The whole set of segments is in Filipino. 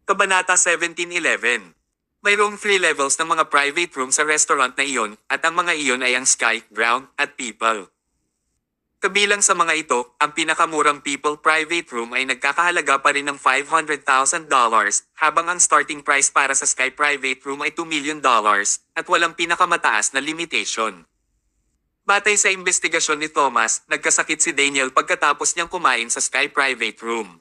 Kabanata 1711. Mayroong 3 levels ng mga private room sa restaurant na iyon at ang mga iyon ay ang Sky, Ground, at People. Kabilang sa mga ito, ang pinakamurang People private room ay nagkakahalaga pa rin ng $500,000 habang ang starting price para sa Sky private room ay $2 million at walang pinakamataas na limitation. Batay sa investigasyon ni Thomas, nagkasakit si Daniel pagkatapos niyang kumain sa Sky private room.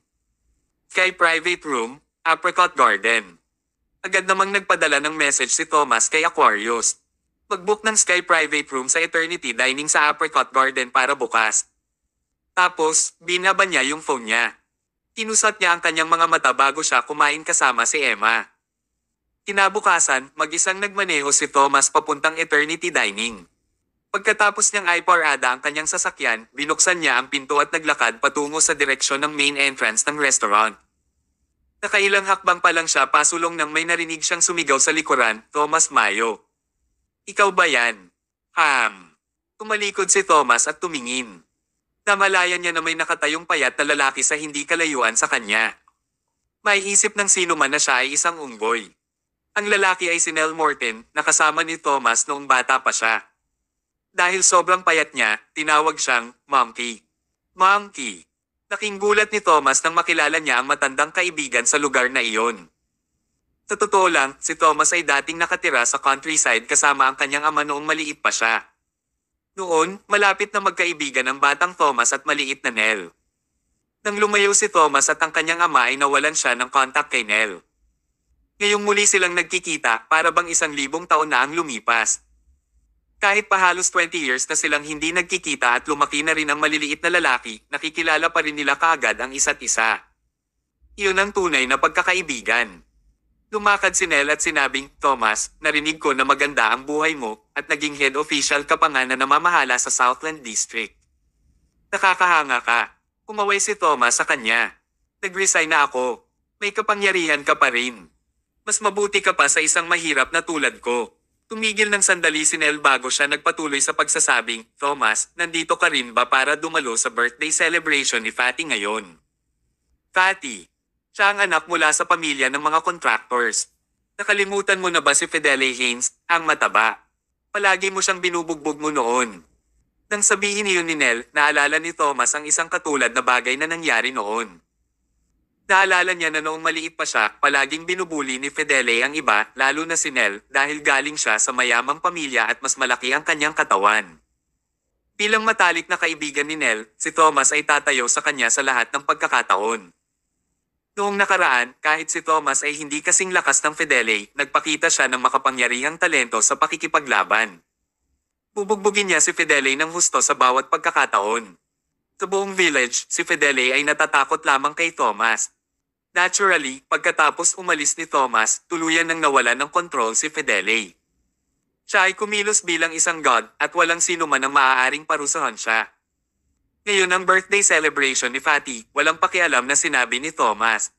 Sky private room, Apricot Garden. Agad namang nagpadala ng message si Thomas kay Aquarius. Mag-book ng Sky private room sa Eternity Dining sa Apricot Garden para bukas. Tapos, binaba niya yung phone niya. Tinusat niya ang kanyang mga mata bago siya kumain kasama si Emma. Kinabukasan, mag-isang nagmaneho si Thomas papuntang Eternity Dining. Pagkatapos niyang iparada ang kanyang sasakyan, binuksan niya ang pinto at naglakad patungo sa direksyon ng main entrance ng restaurant. Nakailang hakbang pa lang siya pasulong nang may narinig siyang sumigaw sa likuran, "Thomas Mayo. Ikaw ba yan?" Tumalikod si Thomas at tumingin. Namalayan niya na may nakatayong payat na lalaki sa hindi kalayuan sa kanya. Maiisip ng sino man na siya ay isang unggoy. Ang lalaki ay si Nell Morton, na kasama ni Thomas noong bata pa siya. Dahil sobrang payat niya, tinawag siyang Monkey. Monkey. Laking gulat ni Thomas nang makilala niya ang matandang kaibigan sa lugar na iyon. Sa totoo lang, si Thomas ay dating nakatira sa countryside kasama ang kanyang ama noong maliit pa siya. Noon, malapit na magkaibigan ang batang Thomas at maliit na Nell. Nang lumayo si Thomas at ang kanyang ama ay nawalan siya ng contact kay Nell. Ngayong muli silang nagkikita, para bang 1,000 taon na ang lumipas. Kahit pa halos 20 years na silang hindi nagkikita at lumaki na rin ang maliliit na lalaki, nakikilala pa rin nila kaagad ang isa't isa. Iyon ang tunay na pagkakaibigan. Lumakad si Nell at sinabing, "Thomas, narinig ko na maganda ang buhay mo at naging head official ka pa nga na namamahala sa Southland District. Nakakahanga ka." Kumaway si Thomas sa kanya. "Nag-resign na ako. May kapangyarihan ka pa rin. Mas mabuti ka pa sa isang mahirap na tulad ko." Tumigil ng sandali si Nell bago siya nagpatuloy sa pagsasabing, "Thomas, nandito ka rin ba para dumalo sa birthday celebration ni Fatty ngayon?" Fatty. Siya ang anak mula sa pamilya ng mga contractors. Nakalimutan mo na ba si Fidele Haynes, ang mataba? Palagi mo siyang binubugbog mo noon. Nang sabihin niyon ni Nell, naalala ni Thomas ang isang katulad na bagay na nangyari noon. Naalala niya na noong maliit pa siya, palaging binubuli ni Fidele ang iba, lalo na si Nell, dahil galing siya sa mayamang pamilya at mas malaki ang kanyang katawan. Bilang matalik na kaibigan ni Nell, si Thomas ay tatayo sa kanya sa lahat ng pagkakataon. Noong nakaraan, kahit si Thomas ay hindi kasing lakas ng Fidele, nagpakita siya ng makapangyarihang talento sa pakikipaglaban. Bubugbugin niya si Fidele ng husto sa bawat pagkakataon. Sa buong village, si Fidele ay natatakot lamang kay Thomas. Naturally, pagkatapos umalis ni Thomas, tuluyan nang nawalan ng kontrol si Fidele. Siya ay kumilos bilang isang god at walang sino man ang maaaring parusahan siya. Ngayon ang birthday celebration ni Fatty, walang pakialam na sinabi ni Thomas.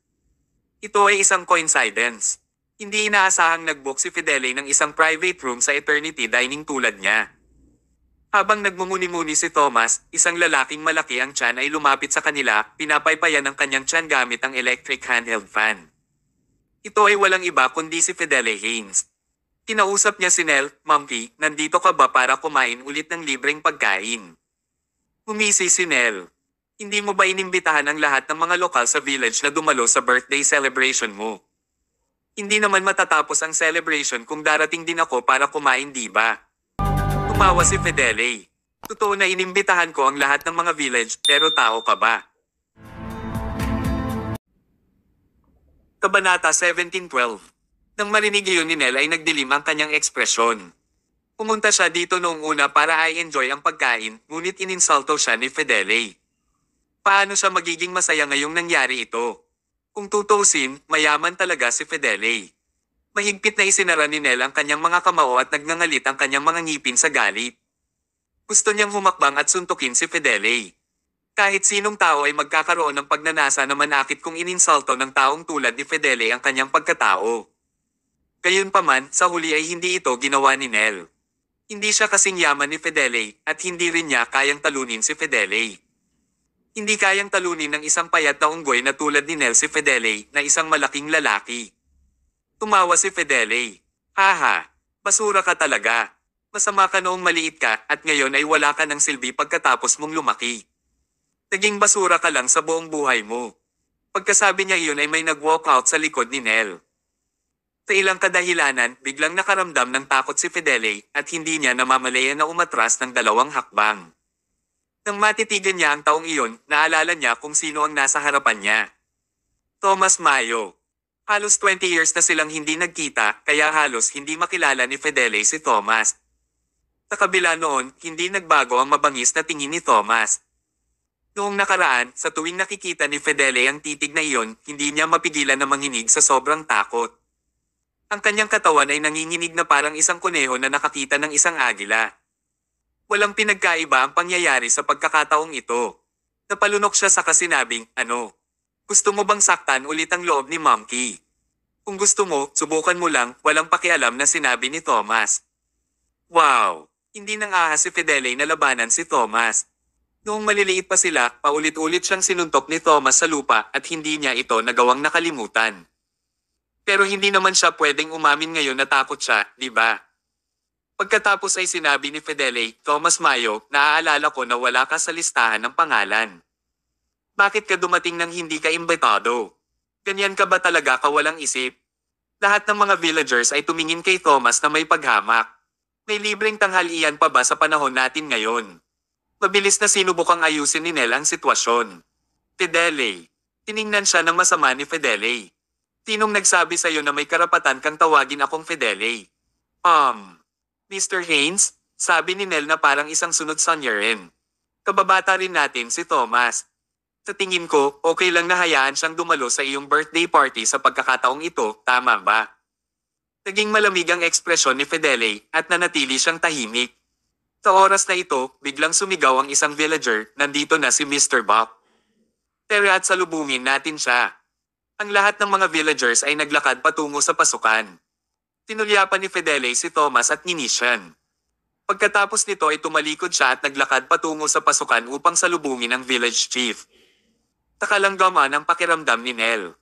Ito ay isang coincidence. Hindi inaasahang nag-book si Fidele ng isang private room sa Eternity Dining tulad niya. Habang nagmumuni-muni si Thomas, isang lalaking malaki ang tiyan ay lumapit sa kanila, pinapaypayan ang kanyang tiyan gamit ang electric handheld fan. Ito ay walang iba kundi si Fidele Haynes. Kinausap niya si Nell, "Monkey, nandito ka ba para kumain ulit ng libreng pagkain?" Umisi si Nell. "Hindi mo ba inimbitahan ang lahat ng mga lokal sa village na dumalo sa birthday celebration mo? Hindi naman matatapos ang celebration kung darating din ako para kumain, di ba?" Tumawa si Fidele. "Totoo na inimbitahan ko ang lahat ng mga village, pero tao ka ba?" Kabanata 1712. Nang marinig iyon ni Nell ay nagdilim ang kanyang ekspresyon. Pumunta siya dito noong una para i-enjoy ang pagkain, ngunit ininsulto siya ni Fidele. Paano siya magiging masaya ngayong nangyari ito? Kung tutuusin, mayaman talaga si Fidele. Mahigpit na isinara ni Nell ang kanyang mga kamao at nagngangalit ang kanyang mga ngipin sa galit. Gusto niyang humakbang at suntukin si Fidele. Kahit sinong tao ay magkakaroon ng pagnanasa na manakit kung ininsulto ng taong tulad ni Fidele ang kanyang pagkatao. Gayunpaman, sa huli ay hindi ito ginawa ni Nell. Hindi siya kasing yaman ni Fidele, at hindi rin niya kayang talunin si Fidele. Hindi kayang talunin ng isang payat na unggoy na tulad ni Nel si Fidele na isang malaking lalaki. Tumawa si Fidele. Haha, basura ka talaga. Masama ka noong maliit ka at ngayon ay wala ka ng silbi pagkatapos mong lumaki. Naging basura ka lang sa buong buhay mo. Pagkasabi niya iyon ay may nag-walk out sa likod ni Nel. Sa ilang kadahilanan, biglang nakaramdam ng takot si Fidele at hindi niya namamalayan na umatras ng 2 hakbang. Nang matitigan niya ang taong iyon, naalala niya kung sino ang nasa harapan niya. Thomas Mayo. Halos 20 years na silang hindi nagkita, kaya halos hindi makilala ni Fidele si Thomas. Sa kabila noon, hindi nagbago ang mabangis na tingin ni Thomas. Noong nakaraan, sa tuwing nakikita ni Fidele ang titig na iyon, hindi niya mapigilan na manginig sa sobrang takot. Ang kanyang katawan ay nanginginig na parang isang kuneho na nakakita ng isang agila. Walang pinagkaiba ang pangyayari sa pagkakataong ito. Napalunok siya sa kasinabing, ano? Gusto mo bang saktan ulit ang loob ni Monkey? Kung gusto mo, subukan mo lang, walang pakialam na sinabi ni Thomas. Wow! Hindi nang ahas si Fidele na labanan si Thomas. Noong maliliit pa sila, paulit-ulit siyang sinuntok ni Thomas sa lupa at hindi niya ito nagawang nakalimutan. Pero hindi naman siya pwedeng umamin ngayon na takot siya, di ba? Pagkatapos ay sinabi ni Fidele, Thomas Mayo, naaalala ko na wala ka sa listahan ng pangalan. Bakit ka dumating nang hindi ka imbitado? Ganyan ka ba talaga kawalang isip? Lahat ng mga villagers ay tumingin kay Thomas na may paghamak. May libreng tanghalian pa ba sa panahon natin ngayon? Mabilis na sinubukang ayusin ni Nel ang sitwasyon. Fidele. Tiningnan siya ng masama ni Fidele. Sinong nagsabi sa'yo na may karapatan kang tawagin akong Fidele? Mr. Haynes, sabi ni Nel na parang isang sunod sanyarin. Kababata rin natin si Thomas. Sa tingin ko, okay lang na hayaan siyang dumalo sa iyong birthday party sa pagkakataong ito, tama ba? Naging malamig ang ekspresyon ni Fidele at nanatili siyang tahimik. Sa oras na ito, biglang sumigaw ang isang villager, nandito na si Mr. Buck. Tara at salubungin natin siya. Ang lahat ng mga villagers ay naglakad patungo sa pasukan. Tinulyapan ni Fidele si Thomas at Ninisian. Pagkatapos nito ay tumalikod siya at naglakad patungo sa pasukan upang salubungin ang village chief. Takalanggaman ang pakiramdam ni Nel.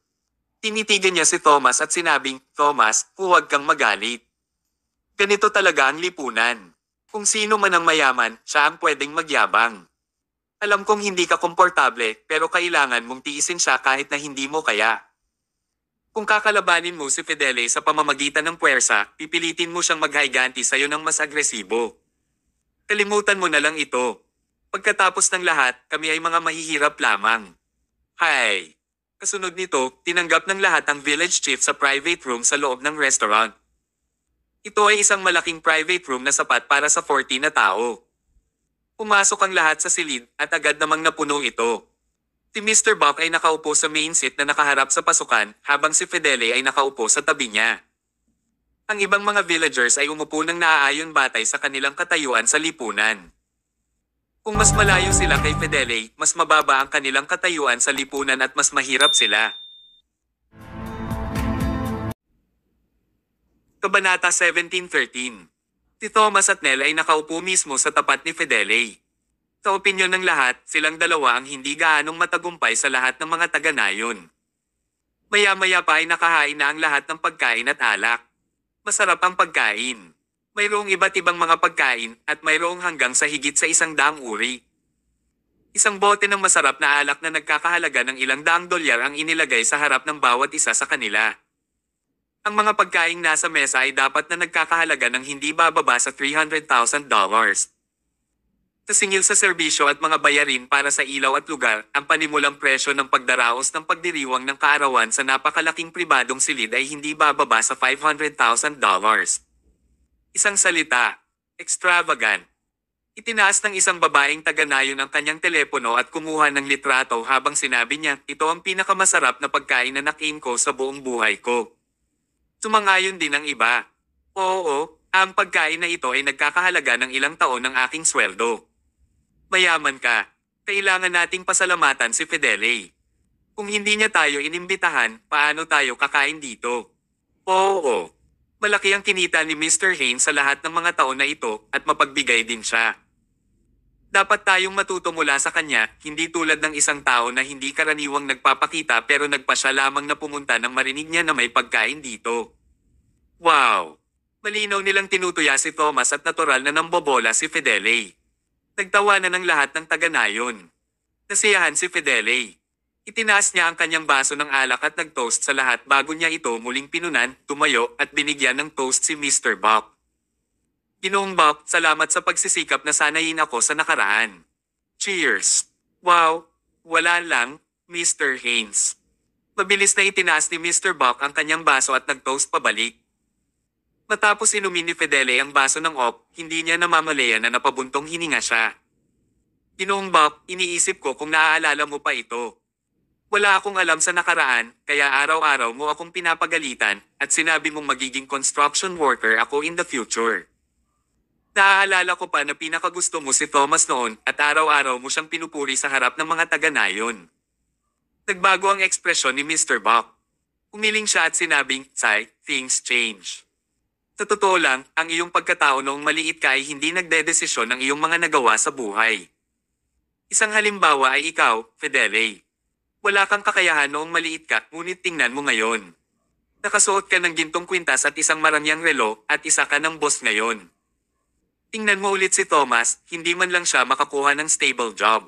Tinitigan niya si Thomas at sinabing, Thomas, huwag kang magalit. Ganito talaga ang lipunan. Kung sino man ang mayaman, siya ang pwedeng magyabang. Alam kong hindi ka komportable, pero kailangan mong tiisin siya kahit na hindi mo kaya. Kung kakalabanin mo si Fidele sa pamamagitan ng puwersa, pipilitin mo siyang maghayganti sa'yo ng mas agresibo. Kalimutan mo na lang ito. Pagkatapos ng lahat, kami ay mga mahihirap lamang. Hay! Kasunod nito, tinanggap ng lahat ang village chief sa private room sa loob ng restaurant. Ito ay isang malaking private room na sapat para sa 40 na tao. Pumasok ang lahat sa silid at agad namang napuno ito. Si Mr. Buck ay nakaupo sa main seat na nakaharap sa pasukan habang si Fidele ay nakaupo sa tabi niya. Ang ibang mga villagers ay umupo ng naaayon batay sa kanilang katayuan sa lipunan. Kung mas malayo sila kay Fidele, mas mababa ang kanilang katayuan sa lipunan at mas mahirap sila. Kabanata 17:13. Si Thomas at Nel ay nakaupo mismo sa tapat ni Fidele. Sa opinyon ng lahat, silang dalawa ang hindi gaanong matagumpay sa lahat ng mga taga-nayon. Maya-maya pa ay nakahain na ang lahat ng pagkain at alak. Masarap ang pagkain. Mayroong iba't ibang mga pagkain at mayroong hanggang sa higit sa 100 uri. Isang bote ng masarap na alak na nagkakahalaga ng ilang daang dolyar ang inilagay sa harap ng bawat isa sa kanila. Ang mga pagkaing nasa mesa ay dapat na nagkakahalaga ng hindi bababa sa $300,000. Sa singil sa serbisyo at mga bayarin para sa ilaw at lugar, ang panimulang presyo ng pagdaraos ng pagdiriwang ng kaarawan sa napakalaking pribadong silid ay hindi bababa sa $500,000. Isang salita, extravagant. Itinaas ng isang babaeng taga-nayon ang kanyang telepono at kumuha ng litrato habang sinabi niya, ito ang pinakamasarap na pagkain na nakim ko sa buong buhay ko. Sumangayon din ang iba. Oo, ang pagkain na ito ay nagkakahalaga ng ilang taon ng aking sweldo. Mayaman ka. Kailangan nating pasalamatan si Fidele. Kung hindi niya tayo inimbitahan, paano tayo kakain dito? Oo. Malaki ang kinita ni Mr. Haynes sa lahat ng mga taon na ito at mapagbigay din siya. Dapat tayong matuto mula sa kanya, hindi tulad ng isang tao na hindi karaniwang nagpapakita pero nagpa siya lamang na pumunta nang marinig niya na may pagkain dito. Wow! Malinaw nilang tinutuya si Thomas at natural na nambobola si Fidele. Nagtawanan ng lahat ng taga-nayon. Nasiyahan si Fidele. Itinaas niya ang kanyang baso ng alak at nag-toast sa lahat bago niya ito muling pinunan, tumayo at binigyan ng toast si Mr. Bok. Ginoong Bok, salamat sa pagsisikap na sanayin ako sa nakaraan. Cheers! Wow! Wala lang, Mr. Haynes. Mabilis na itinaas ni Mr. Bok ang kanyang baso at nag-toast pabalik. Matapos inumin ni Fidele ang baso ng op, hindi niya namamalayan na napabuntong hininga siya. Ginoong Bok, iniisip ko kung naaalala mo pa ito. Wala akong alam sa nakaraan, kaya araw-araw mo akong pinapagalitan, at sinabi mong magiging construction worker ako in the future. Naaalala ko pa na pinakagusto mo si Thomas noon at araw-araw mo siyang pinupuri sa harap ng mga taga-nayon. Nagbago ang ekspresyon ni Mr. Bok. Umiling siya at sinabing, "Sai, things change." Sa totoo lang, ang iyong pagkatao noong maliit ka ay hindi nagdedesisyon ng iyong mga nagawa sa buhay. Isang halimbawa ay ikaw, Fidele. Wala kang kakayahan noong maliit ka, ngunit tingnan mo ngayon. Nakasuot ka ng gintong kwintas at isang marangyang relo at isa ka ng boss ngayon. Tingnan mo ulit si Thomas, hindi man lang siya makakuha ng stable job.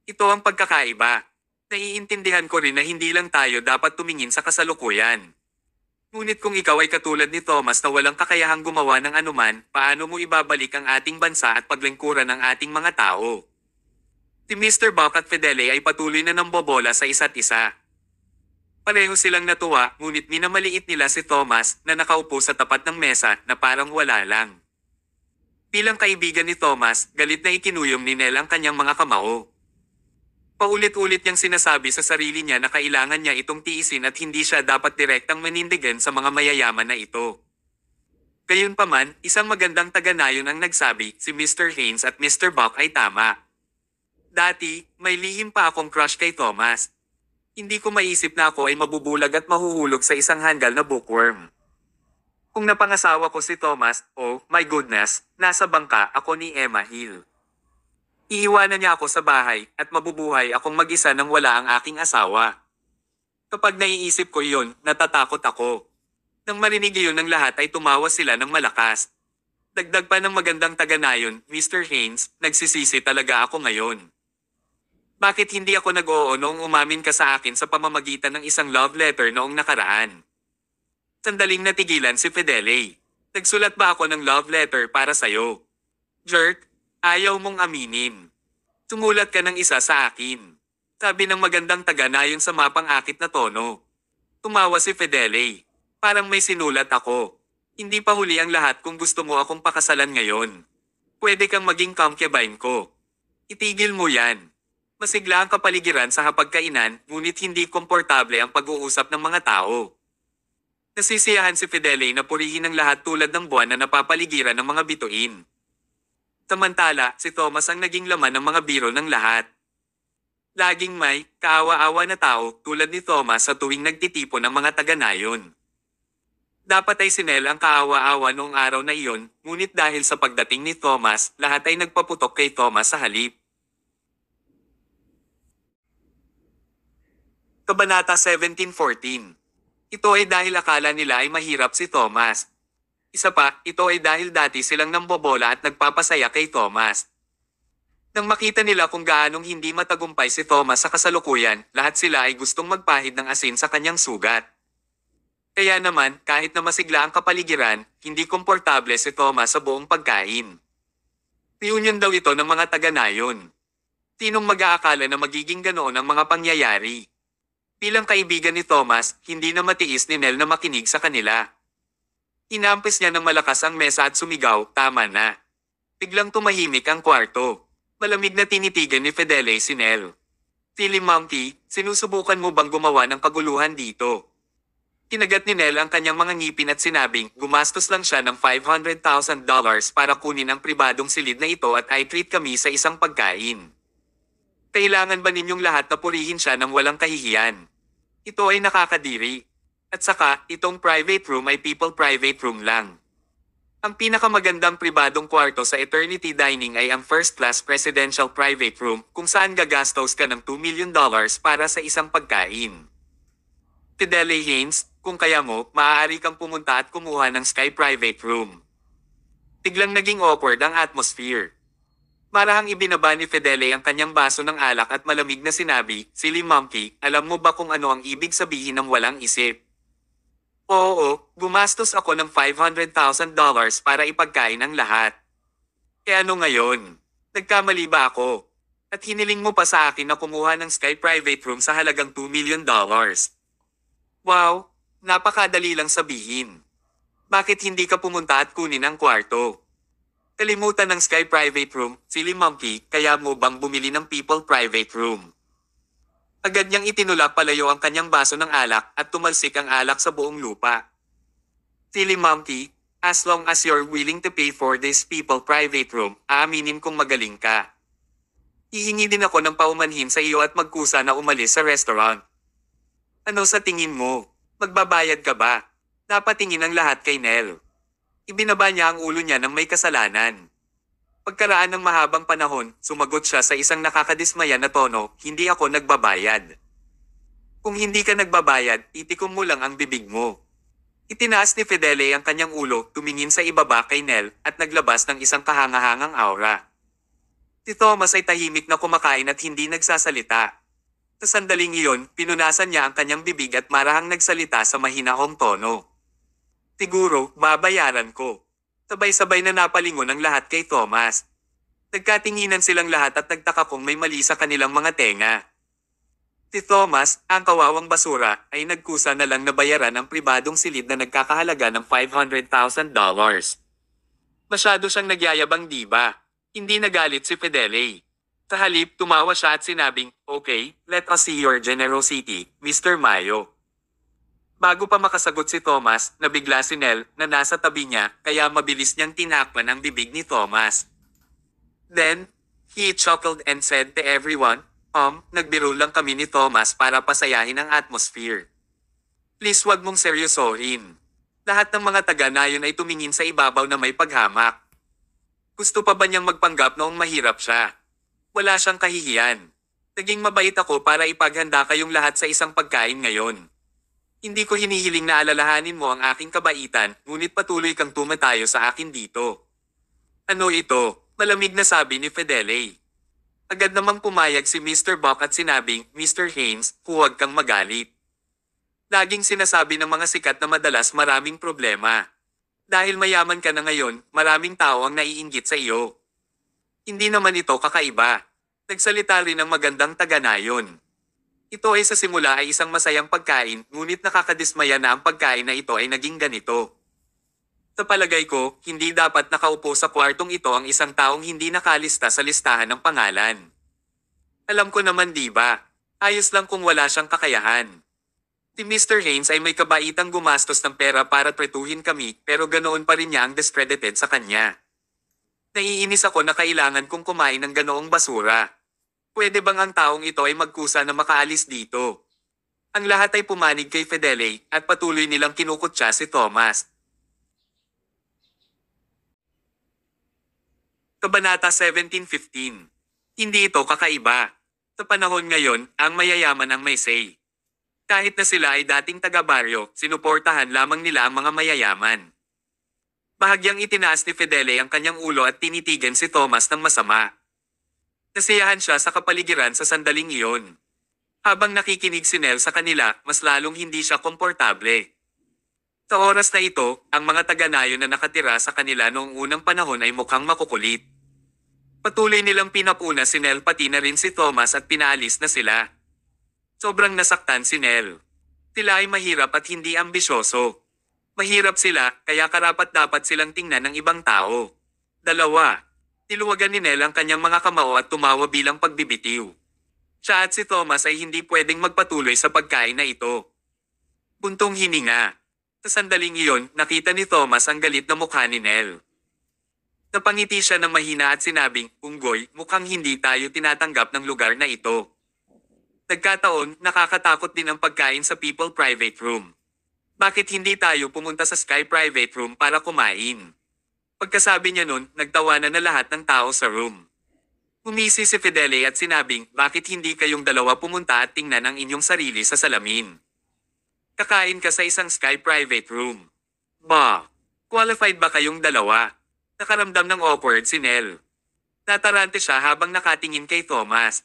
Ito ang pagkakaiba. Naiintindihan ko rin na hindi lang tayo dapat tumingin sa kasalukuyan. Ngunit kung ikaw ay katulad ni Thomas na walang kakayahang gumawa ng anuman, paano mo ibabalik ang ating bansa at paglingkuran ng ating mga tao? Si Mr. Bok at Fidele ay patuloy na nambobola sa isa't isa. Pareho silang natuwa, ngunit minamaliit nila si Thomas na nakaupo sa tapat ng mesa na parang wala lang. Bilang kaibigan ni Thomas, galit na ikinuyom ni Nell ang kanyang mga kamao. Paulit-ulit niyang sinasabi sa sarili niya na kailangan niya itong tiisin at hindi siya dapat direktang manindigan sa mga mayayaman na ito. Gayunpaman, isang magandang taga-nayon ang nagsabi, si Mr. Haynes at Mr. Bok ay tama. Dati, may lihim pa akong crush kay Thomas. Hindi ko maisip na ako ay mabubulag at mahuhulog sa isang hanggal na bookworm. Kung napangasawa ko si Thomas, oh my goodness, nasa bangka ako ni Emma Hill. Iiwanan niya ako sa bahay at mabubuhay akong mag-isa nang wala ang aking asawa. Kapag naiisip ko iyon, natatakot ako. Nang marinig iyon ng lahat ay tumawa sila ng malakas. Dagdag pa ng magandang taga-nayon, Mr. Haynes, nagsisisi talaga ako ngayon. Bakit hindi ako nag-oo noong umamin ka sa akin sa pamamagitan ng isang love letter noong nakaraan? Sandaling natigilan si Fidele. Nagsulat ba ako ng love letter para sa'yo? Jerk, ayaw mong aminin. Sumulat ka ng isa sa akin. Sabi ng magandang taga-nayon sa mapang-akit na tono. Tumawa si Fidele. Parang may sinulat ako. Hindi pa huli ang lahat kung gusto mo akong pakasalan ngayon. Pwede kang maging concubine ko. Itigil mo yan. Masigla ang kapaligiran sa hapagkainan, ngunit hindi komportable ang pag-uusap ng mga tao. Nasisiyahan si Fidele na purihin ang lahat tulad ng buwan na napapaligiran ng mga bituin. Samantala, si Thomas ang naging laman ng mga biro ng lahat. Laging may kaawa-awa na tao tulad ni Thomas sa tuwing nagtitipon ng mga taga-nayon. Dapat ay si Nell ang kaawa-awa noong araw na iyon, ngunit dahil sa pagdating ni Thomas, lahat ay nagpaputok kay Thomas sa halip. Kabanata 17:14. Ito ay dahil akala nila ay mahirap si Thomas. Isa pa, ito ay dahil dati silang nambobola at nagpapasaya kay Thomas. Nang makita nila kung gaanong hindi matagumpay si Thomas sa kasalukuyan, lahat sila ay gustong magpahid ng asin sa kanyang sugat. Kaya naman, kahit na masigla ang kapaligiran, hindi komportable si Thomas sa buong pagkain. Reunion daw ito ng mga taga-nayon. Sinong mag-aakala na magiging ganoon ang mga pangyayari? Bilang kaibigan ni Thomas, hindi na matiis ni Nell na makinig sa kanila. Inampis niya ng malakas ang mesa at sumigaw, tama na. Biglang tumahimik ang kwarto. Malamig na tinitigan ni Fidele si Nell. Silly monkey, sinusubukan mo bang gumawa ng kaguluhan dito? Kinagat ni Nell ang kanyang mga ngipin at sinabing, gumastos lang siya ng $500,000 para kunin ang pribadong silid na ito at i-treat kami sa isang pagkain. Kailangan ba ninyong lahat na purihin siya ng walang kahihiyan? Ito ay nakakadiri. At saka, itong private room ay people private room lang. Ang pinakamagandang pribadong kwarto sa Eternity Dining ay ang first class presidential private room kung saan gagastos ka ng $2 million para sa isang pagkain. Fidele Haynes, kung kaya mo, maaari kang pumunta at kumuha ng Sky Private Room. Biglang naging awkward ang atmosphere. Marahang ibinaba ni Fidele ang kanyang baso ng alak at malamig na sinabi, "Silly monkey, alam mo ba kung ano ang ibig sabihin ng walang isip?" Oo, gumastos ako ng $500,000 para ipagkain ang lahat. E ano ngayon? Nagkamali ba ako? At hiniling mo pa sa akin na kumuha ng Sky Private Room sa halagang $2 million. Wow, napakadali lang sabihin. Bakit hindi ka pumunta at kunin ang kwarto? Kalimutan ng Sky Private Room, silly monkey, kaya mo bang bumili ng People Private Room? Agad niyang itinulak palayo ang kanyang baso ng alak at tumalsik ang alak sa buong lupa. Silly monkey, as long as you're willing to pay for this People Private Room, aaminin kong magaling ka. Hihingi din ako ng paumanhin sa iyo at magkusa na umalis sa restaurant. Ano sa tingin mo? Magbabayad ka ba? Napatingin ang lahat kay Nell. Ibinaba niya ang ulo niya ng may kasalanan. Pagkaraan ng mahabang panahon, sumagot siya sa isang nakakadismaya na tono, "Hindi ako nagbabayad." Kung hindi ka nagbabayad, itikom mo lang ang bibig mo. Itinaas ni Fidele ang kanyang ulo, tumingin sa ibaba kay Nell, at naglabas ng isang kahangahangang aura. Si Thomas ay tahimik na kumakain at hindi nagsasalita. Sa sandaling iyon, pinunasan niya ang kanyang bibig at marahang nagsalita sa mahinahong tono. "Siguro, babayaran ko." Sabay-sabay na napalingon ang lahat kay Thomas. Nagkatinginan silang lahat at nagtaka kung may mali sa kanilang mga tenga. Si Thomas, ang kawawang basura, ay nagkusa na lang na bayaran ang pribadong silid na nagkakahalaga ng $500,000. Masyado siyang nagyayabang, diba? Hindi nagalit si Fidele. Sa halip, tumawa siya at sinabing, "Okay, let us see your generosity, Mr. Mayo." Bago pa makasagot si Thomas, nabigla si Nell na nasa tabi niya, kaya mabilis niyang tinakpan ang bibig ni Thomas. Then, he chuckled and said to everyone, nagbiro lang kami ni Thomas para pasayahin ang atmosphere. Please wag mong seryosohin." Lahat ng mga taga-nayon ay tumingin sa ibabaw na may paghamak. Gusto pa ba niyang magpanggap noong mahirap siya? Wala siyang kahihiyan. "Naging mabait ako para ipaghanda kayong lahat sa isang pagkain ngayon. Hindi ko hinihiling na alalahanin mo ang aking kabaitan, ngunit patuloy kang tumatayo sa akin dito." "Ano ito?" malamig na sabi ni Fidele. Agad namang pumayag si Mr. Buck at sinabing, "Mr. Haynes, huwag kang magalit. Laging sinasabi ng mga sikat na madalas maraming problema. Dahil mayaman ka na ngayon, maraming tao ang naiinggit sa iyo. Hindi naman ito kakaiba." Nagsalita rin ng magandang taga-nayon. "Ito ay sa simula ay isang masayang pagkain, ngunit nakakadismaya na ang pagkain na ito ay naging ganito. Sa palagay ko, hindi dapat nakaupo sa kwartong ito ang isang taong hindi nakalista sa listahan ng pangalan. Alam ko naman, diba? Ayos lang kung wala siyang kakayahan. Si Mr. Haynes ay may kabaitang gumastos ng pera para tretuhin kami, pero ganoon pa rin niya ang discredited sa kanya. Naiinis ako na kailangan kong kumain ng ganoong basura. Pwede bang ang taong ito ay magkusa na makaalis dito?" Ang lahat ay pumanig kay Fidele at patuloy nilang kinukutya si Thomas. Kabanata 17:15. Hindi ito kakaiba. Sa panahon ngayon, ang mayayaman ang may say. Kahit na sila ay dating taga-baryo, sinuportahan lamang nila ang mga mayayaman. Bahagyang itinaas ni Fidele ang kanyang ulo at tinitigan si Thomas ng masama. Nasiyahan siya sa kapaligiran sa sandaling iyon. Habang nakikinig si Nell sa kanila, mas lalong hindi siya komportable. Sa oras na ito, ang mga taga-nayon na nakatira sa kanila noong unang panahon ay mukhang makukulit. Patuloy nilang pinapuna si Nell pati na rin si Thomas at pinaalis na sila. Sobrang nasaktan si Nell. Sila ay mahirap at hindi ambisyoso. Mahirap sila, kaya karapat-dapat silang tingnan ng ibang tao. 2. Tiluwagan ni Nell ang kanyang mga kamao at tumawa bilang pagbibitiw. Siya at si Thomas ay hindi pwedeng magpatuloy sa pagkain na ito. Buntong hininga. Sa sandaling iyon, nakita ni Thomas ang galit na mukha ni Nell. Napangiti siya ng mahina at sinabing, "Unggoy, mukhang hindi tayo tinatanggap ng lugar na ito." Nagkataon, nakakatakot din ang pagkain sa People Private Room. Bakit hindi tayo pumunta sa Sky Private Room para kumain? Pagkasabi niya nun, nagtawanan na lahat ng tao sa room. Umisi si Fidele at sinabing, bakit hindi kayong dalawa pumunta at tingnan ang inyong sarili sa salamin? Kakain ka sa isang Sky private room. Ba, qualified ba kayong dalawa? Nakaramdam ng awkward si Nell. Natarante siya habang nakatingin kay Thomas.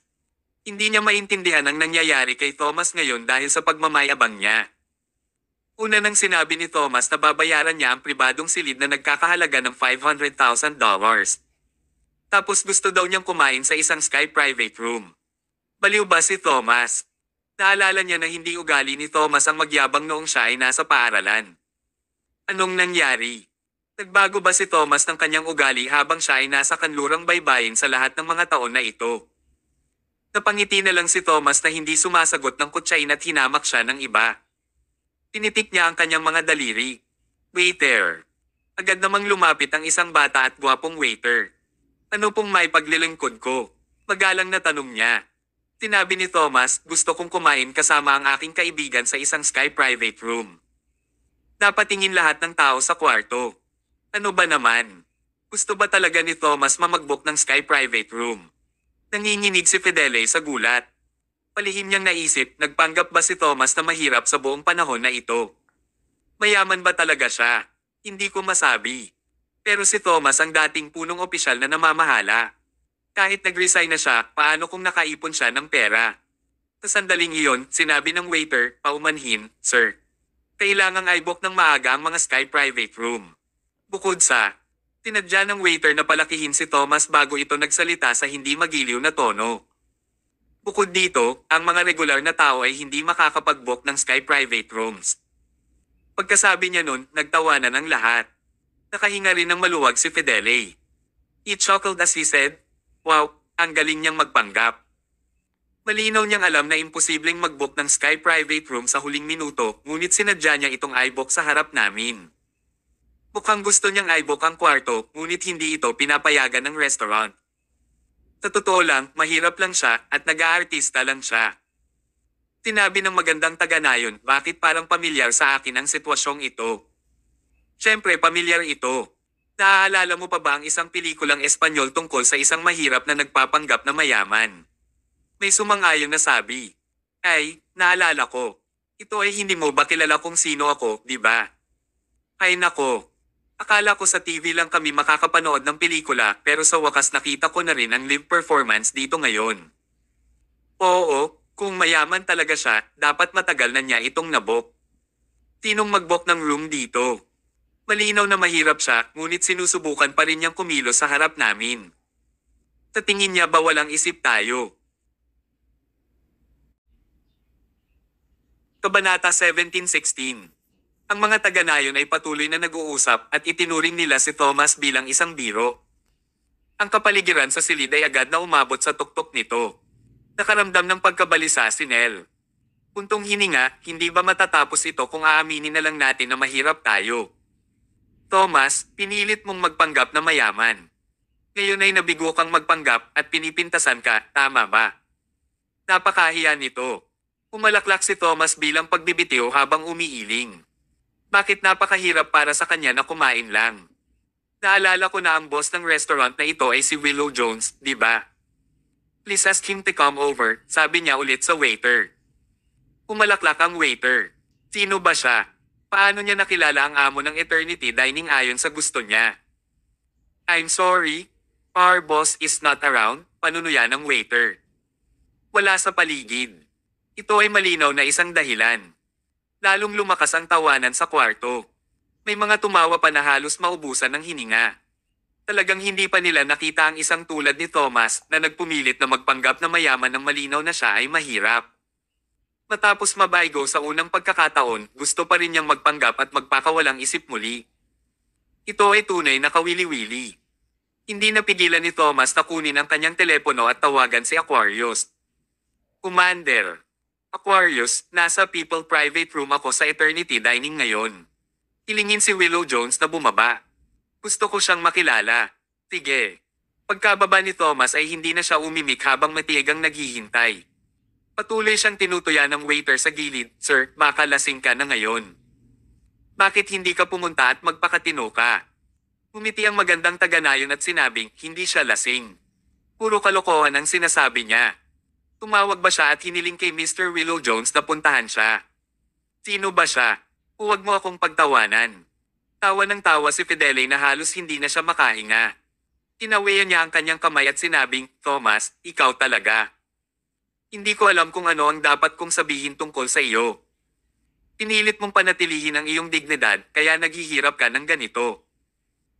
Hindi niya maintindihan ang nangyayari kay Thomas ngayon dahil sa pagmamayabang niya. Una nang sinabi ni Thomas na babayaran niya ang pribadong silid na nagkakahalaga ng $500,000. Tapos gusto daw niyang kumain sa isang Sky private room. Baliw ba si Thomas? Naalala niya na hindi ugali ni Thomas ang magyabang noong siya ay nasa paaralan. Anong nangyari? Nagbago ba si Thomas ng kanyang ugali habang siya ay nasa kanlurang baybayin sa lahat ng mga taon na ito? Napangiti na lang si Thomas na hindi sumasagot ng kutsain at hinamak siya ng iba. Tinitik niya ang kanyang mga daliri. Waiter. Agad namang lumapit ang isang bata at gwapong waiter. Ano pong may paglilingkod ko? Magalang na tanong niya. Sinabi ni Thomas, gusto kong kumain kasama ang aking kaibigan sa isang Sky private room. Napatingin lahat ng tao sa kwarto. Ano ba naman? Gusto ba talaga ni Thomas mamagbook ng Sky private room? Nanginginig si Fidele sa gulat. Palihim niyang naisip, nagpanggap ba si Thomas na mahirap sa buong panahon na ito? Mayaman ba talaga siya? Hindi ko masabi. Pero si Thomas ang dating punong opisyal na namamahala. Kahit nag-resign na siya, paano kung nakaipon siya ng pera? Sa sandaling iyon, sinabi ng waiter, paumanhin, Sir. Kailangang i-book ng maaga ang mga Sky private room. Bukod sa, tinadya ng waiter na palakihin si Thomas bago ito nagsalita sa hindi magiliw na tono. Bukod dito, ang mga regular na tao ay hindi makakapag-book ng Sky private rooms. Pagkasabi niya nun, nagtawanan ang lahat. Nakahinga rin ng maluwag si Fidele. He chuckled as he said, Wow, ang galing niyang magpanggap. Malinaw niyang alam na imposibleng mag-book ng Sky private room sa huling minuto, ngunit sinadya niya itong i-book sa harap namin. Mukhang gusto niyang i-book ang kwarto, ngunit hindi ito pinapayagan ng restaurant. Sa totoo lang, mahirap lang siya at nag-aartista lang siya. Sinabi ng magandang taga-nayon, bakit parang pamilyar sa akin ang sitwasyong ito? Siyempre pamilyar ito. Naaalala mo pa ba ang isang pelikulang Espanyol tungkol sa isang mahirap na nagpapanggap na mayaman? May sumang-ayon na sabi, Ay, naalala ko. Ito ay hindi mo ba kilala kung sino ako, di ba? Ay nako. Akala ko sa TV lang kami makakapanood ng pelikula pero sa wakas nakita ko na rin ang live performance dito ngayon. Oo, kung mayaman talaga siya, dapat matagal na niya itong nabook. Sinong mag-book ng room dito? Malinaw na mahirap siya, ngunit sinusubukan pa rin niyang kumilos sa harap namin. Sa tingin niya ba walang isip tayo? Kabanata 17:16. Ang mga taga-nayon ay patuloy na nag-uusap at itinuring nila si Thomas bilang isang biro. Ang kapaligiran sa silid ay agad na umabot sa tuktok nito. Nakaramdam ng pagkabalisa si Nell. Puntong hininga, hindi ba matatapos ito kung aaminin na lang natin na mahirap tayo? Thomas, pinilit mong magpanggap na mayaman. Ngayon ay nabigo kang magpanggap at pinipintasan ka, tama ba? Napakahiya nito. Umalaklak si Thomas bilang pagbibitiw habang umiiling. Bakit napakahirap para sa kanya na kumain lang? Naalala ko na ang boss ng restaurant na ito ay si Willow Jones, di ba? Please ask him to come over, sabi niya ulit sa waiter. Umalaklak ang waiter. Sino ba siya? Paano niya nakilala ang amo ng Eternity Dining ayon sa gusto niya? I'm sorry, our boss is not around, panunuya ng waiter. Wala sa paligid. Ito ay malinaw na isang dahilan. Lalong lumakas ang tawanan sa kwarto. May mga tumawa pa na halos maubusan ng hininga. Talagang hindi pa nila nakita ang isang tulad ni Thomas na nagpumilit na magpanggap na mayaman ng malinaw na siya ay mahirap. Matapos mabaygo sa unang pagkakataon, gusto pa rin niyang magpanggap at magpakawalang isip muli. Ito ay tunay na kawili-wili. Hindi napigilan ni Thomas na kunin ang kanyang telepono at tawagan si Aquarius. Commander. Aquarius, nasa people private room ako sa Eternity Dining ngayon. Hilingin si Willow Jones na bumaba. Gusto ko siyang makilala. Sige. Pagkababa ni Thomas ay hindi na siya umimik habang matiyagang naghihintay. Patuloy siyang tinutuya ng waiter sa gilid, Sir, makalasing ka na ngayon. Bakit hindi ka pumunta at magpakatino ka? Ngumiti ang magandang taga-nayon at sinabing hindi siya lasing. Puro kalokohan ang sinasabi niya. Tumawag ba siya at hiniling kay Mr. Willow Jones na puntahan siya? Sino ba siya? Huwag mo akong pagtawanan. Tawa ng tawa si Fidele na halos hindi na siya makahinga. Tinawayan niya ang kanyang kamay at sinabing, Thomas, ikaw talaga. Hindi ko alam kung ano ang dapat kong sabihin tungkol sa iyo. Pinilit mong panatilihin ang iyong dignidad kaya naghihirap ka ng ganito.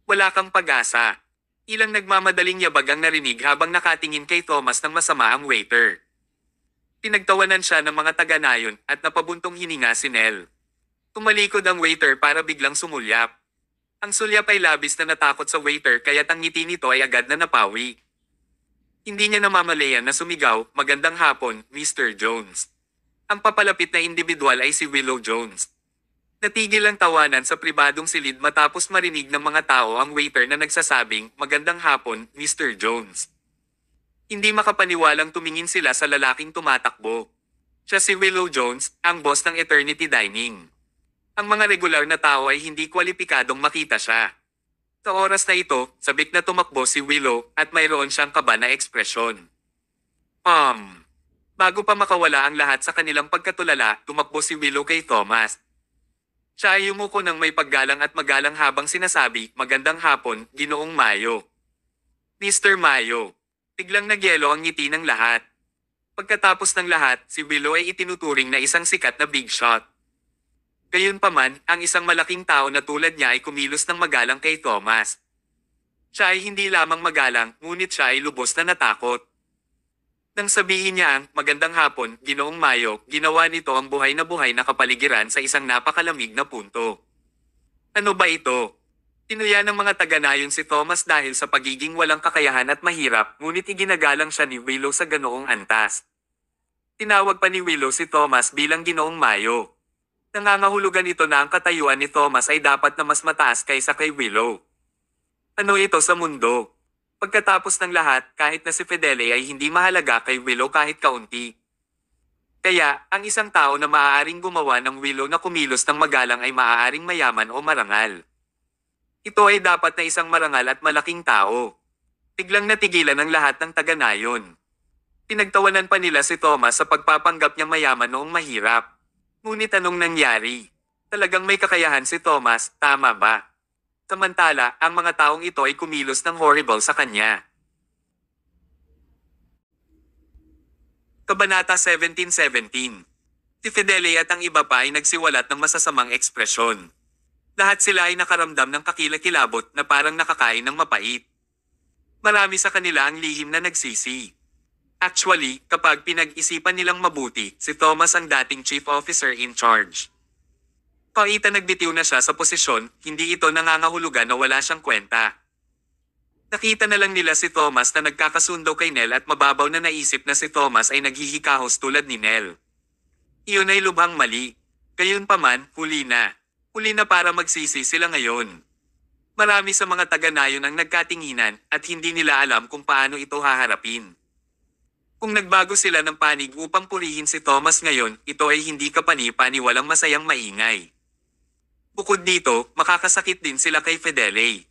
Wala kang pag-asa. Ilang nagmamadaling yabag ang narinig habang nakatingin kay Thomas ng masama ang waiter. Pinagtawanan siya ng mga taga-nayon at napabuntong hininga si Nell. Tumalikod ang waiter para biglang sumulyap. Ang sulyap ay labis na natakot sa waiter kaya't ang ngiti nito ay agad na napawi. Hindi niya namamalayan na sumigaw, magandang hapon, Mr. Jones. Ang papalapit na individual ay si Willow Jones. Natigil ang tawanan sa pribadong silid matapos marinig ng mga tao ang waiter na nagsasabing, magandang hapon, Mr. Jones. Hindi makapaniwalang tumingin sila sa lalaking tumatakbo. Siya si Willow Jones, ang boss ng Eternity Dining. Ang mga regular na tao ay hindi kwalipikadong makita siya. Sa oras na ito, sabik na tumakbo si Willow at mayroon siyang kaba na ekspresyon. Bago pa makawala ang lahat sa kanilang pagkatulala, tumakbo si Willow kay Thomas. Siya ay yumuko ng may paggalang at magalang habang sinasabi, magandang hapon, Ginoong Mayo. Mr. Mayo. Biglang nagyelo ang ngiti ng lahat. Pagkatapos ng lahat, si Willow ay itinuturing na isang sikat na big shot. Gayunpaman, ang isang malaking tao na tulad niya ay kumilos ng magalang kay Thomas. Siya ay hindi lamang magalang, ngunit siya ay lubos na natakot. Nang sabihin niya ang magandang hapon, Ginoong Mayo, ginawa nito ang buhay na kapaligiran sa isang napakalamig na punto. Ano ba ito? Tinuya ng mga taga-nayon si Thomas dahil sa pagiging walang kakayahan at mahirap, ngunit iginagalang siya ni Willow sa ganoong antas. Tinawag pa ni Willow si Thomas bilang Ginoong Mayo. Nangangahulugan ito na ang katayuan ni Thomas ay dapat na mas mataas kaysa kay Willow. Ano ito sa mundo? Pagkatapos ng lahat, kahit na si Fidele ay hindi mahalaga kay Willow kahit kaunti. Kaya, ang isang tao na maaaring gumawa ng Willow na kumilos ng magalang ay maaaring mayaman o marangal. Ito ay dapat na isang marangal at malaking tao. Biglang natigilan ang lahat ng taga-nayon. Pinagtawanan pa nila si Thomas sa pagpapanggap niya mayaman noong mahirap. Ngunit anong nangyari? Talagang may kakayahan si Thomas, tama ba? Samantala, ang mga taong ito ay kumilos ng horrible sa kanya. Kabanata 17:17. Si Fidele at ang iba pa ay nagsiwalat ng masasamang ekspresyon. Lahat sila ay nakaramdam ng kakilakilabot na parang nakakain ng mapait. Marami sa kanila ang lihim na nagsisi. Actually, kapag pinag-isipan nilang mabuti, si Thomas ang dating chief officer in charge. Paita nagbitiw na siya sa posisyon, hindi ito nangangahulugan na wala siyang kwenta. Nakita na lang nila si Thomas na nagkakasundo kay Nell at mababaw na naisip na si Thomas ay naghihikahos tulad ni Nell. Iyon ay lubhang mali. Gayunpaman, huli na. Huli na para magsisi sila ngayon. Marami sa mga taga-nayon ang nagkatinginan at hindi nila alam kung paano ito haharapin. Kung nagbago sila ng panig upang purihin si Thomas ngayon, ito ay hindi kapani-pani walang masayang maingay. Bukod dito, makakasakit din sila kay Fidele.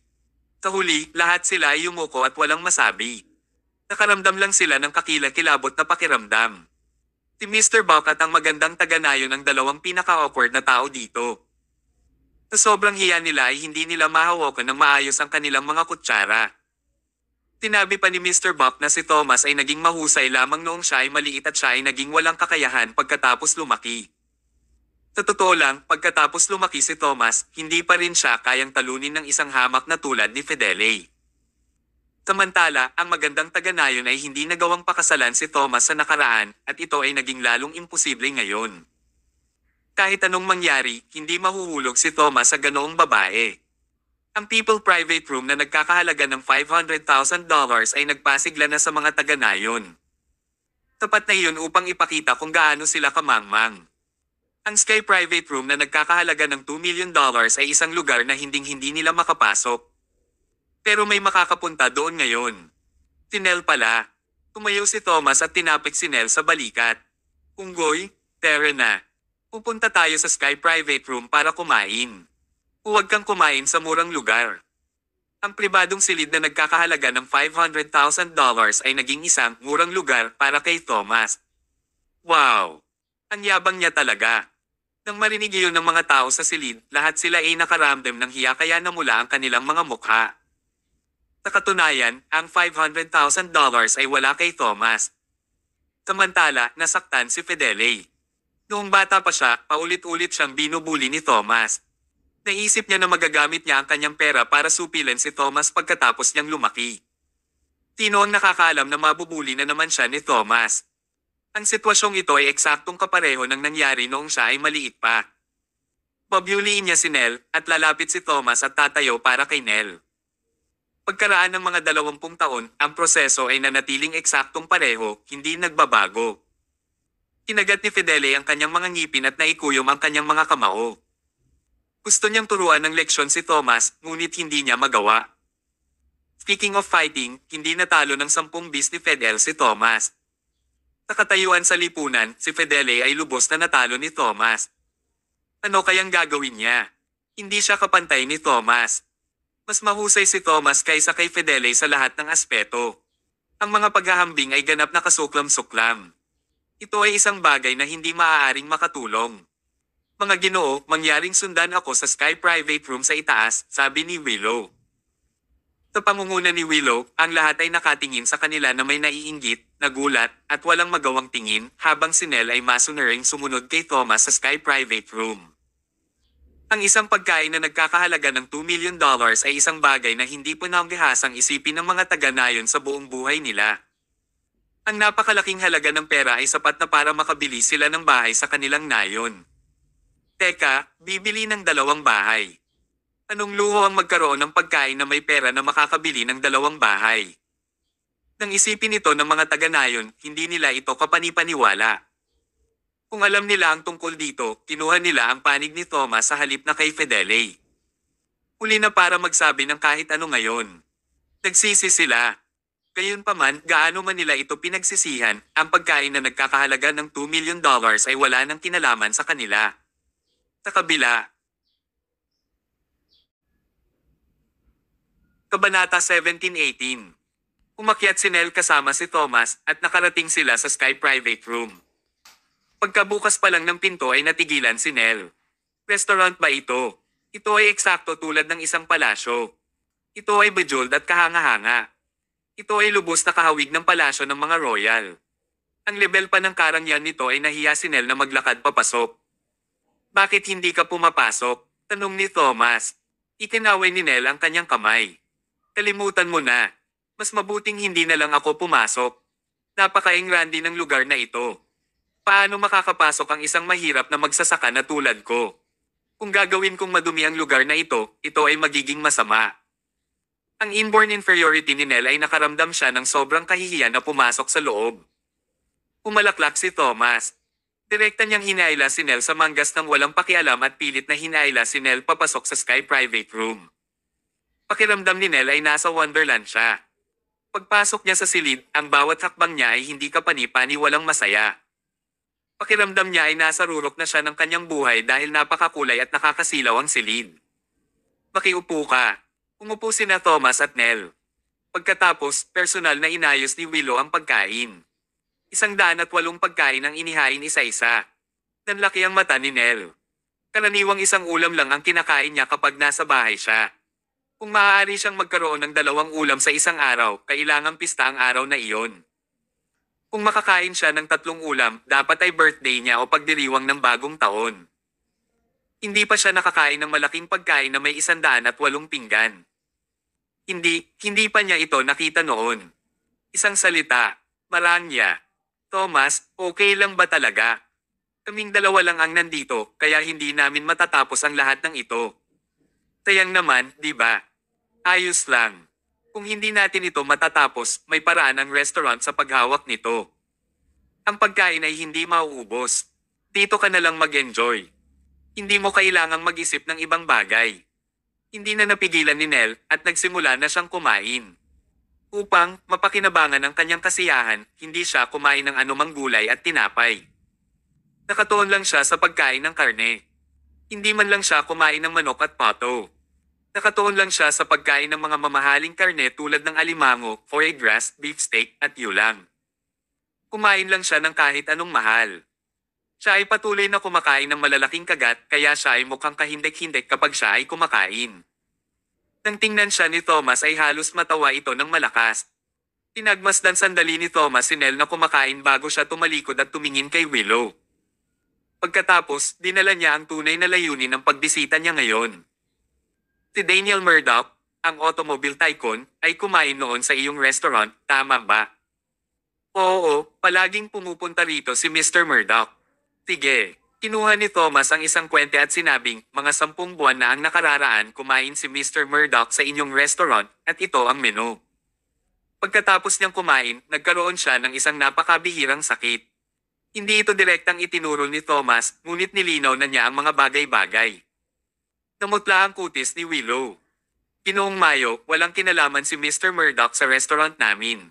Sa huli, lahat sila ay yumuko at walang masabi. Nakaramdam lang sila ng kakilakilabot na pakiramdam. Si Mr. Buck at ang magandang taga-nayon ang dalawang pinaka-awkward na tao dito. Sa sobrang hiya nila ay hindi nila mahawakan ng maayos ang kanilang mga kutsara. Tinabi pa ni Mr. Buck na si Thomas ay naging mahusay lamang noong siya ay maliit at siya ay naging walang kakayahan pagkatapos lumaki. Sa totoo lang, pagkatapos lumaki si Thomas, hindi pa rin siya kayang talunin ng isang hamak na tulad ni Fidele. Samantala, ang magandang taga-nayon ay hindi nagawang pakasalan si Thomas sa nakaraan at ito ay naging lalong imposible ngayon. Kahit anong mangyari, hindi mahuhulog si Thomas sa ganoong babae. Ang people private room na nagkakahalaga ng $500,000 ay nagpasigla na sa mga taga-nayon. Tapat na iyon upang ipakita kung gaano sila kamangmang. Ang Sky Private Room na nagkakahalaga ng $2 million ay isang lugar na hinding-hindi nila makapasok. Pero may makakapunta doon ngayon. Si Nell pala. Tumayo si Thomas at tinapik si Nell sa balikat. Unggoy, tara na. Pupunta tayo sa Sky Private Room para kumain. Huwag kang kumain sa murang lugar. Ang pribadong silid na nagkakahalaga ng $500,000 ay naging isang murang lugar para kay Thomas. Wow! Ang yabang niya talaga. Nang marinig iyon ng mga tao sa silid, lahat sila ay nakaramdam ng hiya kaya namula ang kanilang mga mukha. Sa katunayan, ang $500,000 ay wala kay Thomas. Samantala, nasaktan si Fidele. Noong bata pa siya, paulit-ulit siyang binubuli ni Thomas. Naisip niya na magagamit niya ang kanyang pera para supilan si Thomas pagkatapos niyang lumaki. Sino ang nakakaalam na mabubuli na naman siya ni Thomas? Ang sitwasyong ito ay eksaktong kapareho ng nangyari noong siya ay maliit pa. Babyuliin niya si Nell at lalapit si Thomas at tatayo para kay Nell. Pagkaraan ng mga 20 taon, ang proseso ay nanatiling eksaktong pareho, hindi nagbabago. Kinagat ni Fidele ang kanyang mga ngipin at naikuyom ang kanyang mga kamao. Gusto niyang turuan ng leksyon si Thomas, ngunit hindi niya magawa. Speaking of fighting, hindi natalo ng 10 bis ni Fidel si Thomas. Sa katayuan sa lipunan, si Fidele ay lubos na natalo ni Thomas. Ano kayang gagawin niya? Hindi siya kapantay ni Thomas. Mas mahusay si Thomas kaysa kay Fidele sa lahat ng aspeto. Ang mga paghahambing ay ganap na kasuklam-suklam. Ito ay isang bagay na hindi maaaring makatulong. Mga Ginoo, mangyaring sundan ako sa Sky Private Room sa itaas, sabi ni Willow. Sa pangunguna ni Willow, ang lahat ay nakatingin sa kanila na may naiinggit, nagulat, at walang magawang tingin, habang si Nell ay masunuring sumunod kay Thomas sa Sky Private Room. Ang isang pagkain na nagkakahalaga ng $2 million ay isang bagay na hindi pinanggihasang isipin ng mga taga-nayon sa buong buhay nila. Ang napakalaking halaga ng pera ay sapat na para makabili sila ng bahay sa kanilang nayon. Teka, bibili ng 2 bahay. Anong luho ang magkaroon ng pagkain na may pera na makakabili ng 2 bahay? Nang isipin ito ng mga taga-nayon, hindi nila ito kapanipaniwala. Kung alam nila ang tungkol dito, kinuha nila ang panig ni Thomas sa halip na kay Fidele. Huli na para magsabi ng kahit ano ngayon. Nagsisi sila. Gayunpaman, gaano man nila ito pinagsisihan, ang pagkain na nagkakahalaga ng $2 million ay wala nang kinalaman sa kanila. Sa kabila, Kabanata 17-18. Umakyat si Nell kasama si Thomas at nakarating sila sa Sky Private Room. Pagkabukas pa lang ng pinto ay natigilan si Nell. Restaurant ba ito? Ito ay eksakto tulad ng isang palasyo. Ito ay bejeweled at kahanga-hanga. Ito ay lubos na kahawig ng palasyo ng mga royal. Ang level pa ng karangyaan nito ay nahiya si Nell na maglakad papasok. Bakit hindi ka pumapasok? Tanong ni Thomas. Itinaway ni Nell ang kanyang kamay. Kalimutan mo na. Mas mabuting hindi na lang ako pumasok. Napaka-engrandi ng lugar na ito. Paano makakapasok ang isang mahirap na magsasaka na tulad ko? Kung gagawin kong madumi ang lugar na ito ay magiging masama. Ang inborn inferiority ni Nell ay nakaramdam siya ng sobrang kahihiyan na pumasok sa loob. Pumalaklak si Thomas. Direkta niyang hinaila si Nell sa manggas ng walang pakialam at pilit na hinaila si Nell papasok sa Sky Private Room. Pakiramdam ni Nell ay nasa Wonderland siya. Pagpasok niya sa silid, ang bawat hakbang niya ay hindi kapani-pani walang masaya. Pakiramdam niya ay nasa rurok na siya ng kanyang buhay dahil napakakulay at nakakasilaw ang silid. Makiupo ka. Umupo sina Thomas at Nell. Pagkatapos, personal na inayos ni Willow ang pagkain. 108 pagkain ang inihain isa-isa. Nanlaki ang mata ni Nell. Karaniwang isang ulam lang ang kinakain niya kapag nasa bahay siya. Kung maaari siyang magkaroon ng 2 ulam sa isang araw, kailangang pista ang araw na iyon. Kung makakain siya ng 3 ulam, dapat ay birthday niya o pagdiriwang ng bagong taon. Hindi pa siya nakakain ng malaking pagkain na may 108 pinggan. Hindi pa niya ito nakita noon. Isang salita, marangya. Thomas, okay lang ba talaga? Kaming 2 lang ang nandito, kaya hindi namin matatapos ang lahat ng ito. Sayang naman, di ba? Ayos lang. Kung hindi natin ito matatapos, may paraan ang restaurant sa paghawak nito. Ang pagkain ay hindi mauubos. Dito ka na lang mag-enjoy. Hindi mo kailangang mag-isip ng ibang bagay. Hindi na napigilan ni Nell at nagsimula na siyang kumain. Upang mapakinabangan ang kanyang kasiyahan, hindi siya kumain ng anumang gulay at tinapay. Nakatuon lang siya sa pagkain ng karne. Hindi man lang siya kumain ng manok at pato. Nakatuon lang siya sa pagkain ng mga mamahaling karne tulad ng alimango, foie gras, beefsteak, at yulang. Kumain lang siya ng kahit anong mahal. Siya ay patuloy na kumakain ng malalaking kagat kaya siya ay mukhang kahindik-hindik kapag siya ay kumakain. Nang tingnan siya ni Thomas ay halos matawa ito ng malakas. Pinagmasdan sandali ni Thomas si Nell na kumakain bago siya tumalikod at tumingin kay Willow. Pagkatapos, dinala niya ang tunay na layunin ng pagbisita niya ngayon. Si Daniel Murdoch, ang automobile tycoon, ay kumain noon sa iyong restaurant, tama ba? Oo, palaging pumupunta rito si Mr. Murdoch. Sige, kinuha ni Thomas ang isang kwente at sinabing, mga 10 buwan na ang nakararaan kumain si Mr. Murdoch sa inyong restaurant, at ito ang menu. Pagkatapos niyang kumain, nagkaroon siya ng isang napakabihirang sakit. Hindi ito direktang itinuro ni Thomas, ngunit nilinaw na niya ang mga bagay-bagay. Namutla ang kutis ni Willow. Ginoong Mayo, walang kinalaman si Mr. Murdoch sa restaurant namin.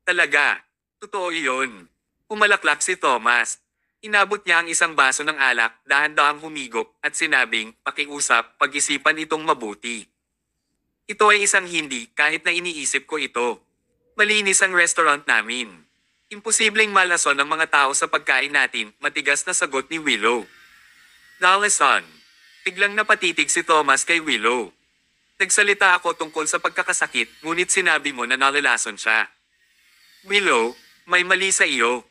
Talaga, totoo iyon. Pumalaklak si Thomas. Inabot niya ang isang baso ng alak, dahan-dahang humigop, at sinabing, pakiusap, pag-isipan itong mabuti. Ito ay isang hindi, kahit na iniisip ko ito. Malinis ang restaurant namin. Imposibleng malason ang mga tao sa pagkain natin, matigas na sagot ni Willow. Nalason. Biglang napatitig si Thomas kay Willow. Nagsalita ako tungkol sa pagkakasakit, ngunit sinabi mo na nalalason siya. Willow, may mali sa iyo.